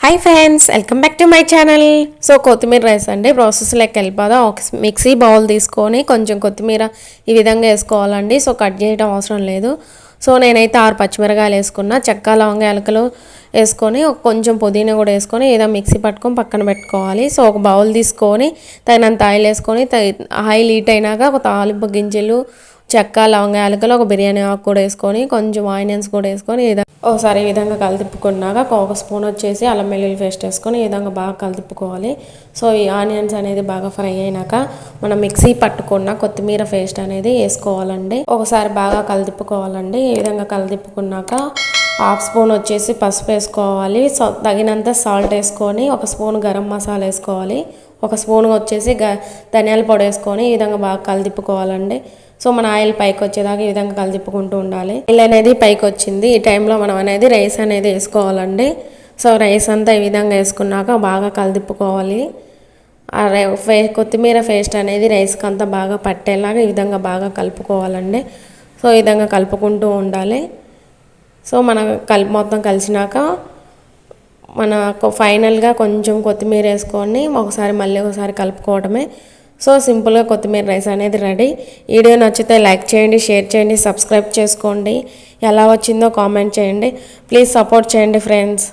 Hi friends, welcome back to my channel. So కొత్తిమీర rice అండి. ప్రాసెస్లోకి వెళ్ళిపోదాం. ఒక మిక్సీ బౌల్ తీసుకొని కొంచెం కొత్తిమీర ఈ విధంగా వేసుకోవాలండి. సో కట్ చేయడం అవసరం లేదు. సో నేనైతే 6 పచ్చిమిరకాయలు వేసుకున్నా, చెక్క లవంగ యాలకులు వేసుకొని కొంచెం పుదీనా కూడా వేసుకొని ఏదో మిక్సీ పట్టుకొని పక్కన పెట్టుకోవాలి. సో ఒక బౌల్ తీసుకొని తగినంత ఆయిల్ వేసుకొని ఆయిల్ హీట్ అయినాక ఒక తాలింపు గింజలు, చెక్క లవంగ యాలకులు, ఒక బిర్యానీ ఆకు కూడా వేసుకొని కొంచెం ఆనియన్స్ కూడా వేసుకొని ఒకసారి ఈ విధంగా కలిదిప్పుకున్నాక ఒక స్పూన్ వచ్చేసి అల్లం వెల్లుల్లి పేస్ట్ వేసుకొని ఈ విధంగా బాగా కలిదిప్పుకోవాలి. సో ఈ ఆనియన్స్ అనేది బాగా ఫ్రై అయినాక మనం మిక్సీ పట్టుకున్న కొత్తిమీర పేస్ట్ అనేది వేసుకోవాలండి. ఒకసారి బాగా కలిదిప్పుకోవాలండి. ఈ విధంగా కలిదిప్పుకున్నాక హాఫ్ స్పూన్ వచ్చేసి పసుపు వేసుకోవాలి. తగినంత సాల్ట్ వేసుకొని ఒక స్పూన్ గరం మసాలా వేసుకోవాలి. ఒక స్పూన్ వచ్చేసి ధనియాల పొడి వేసుకొని ఈ విధంగా బాగా కలిదిప్పుకోవాలండి. సో మన ఆయిల్ పైకి వచ్చేదాకా ఈ విధంగా కలిదిప్పుకుంటూ ఉండాలి. ఆయిల్ అనేది పైకి వచ్చింది. ఈ టైంలో మనం అనేది రైస్ అనేది వేసుకోవాలండి. సో రైస్ అంతా ఈ విధంగా వేసుకున్నాక బాగా కలిదిప్పుకోవాలి. ఆ కొత్తిమీర పేస్ట్ అనేది రైస్కి అంతా బాగా పట్టేలాగా ఈ విధంగా బాగా కలుపుకోవాలండి. సో ఈ విధంగా కలుపుకుంటూ ఉండాలి. సో మనం మొత్తం కలిసినాక మన ఫైనల్గా కొంచెం కొత్తిమీర వేసుకొని మళ్ళీ ఒకసారి కలుపుకోవడమే. సో సింపుల్గా కొత్తిమీర రైస్ అనేది రెడీ. వీడియో నచ్చితే లైక్ చేయండి, షేర్ చేయండి, సబ్స్క్రైబ్ చేసుకోండి. ఎలా వచ్చిందో కామెంట్ చేయండి. ప్లీజ్ సపోర్ట్ చేయండి ఫ్రెండ్స్.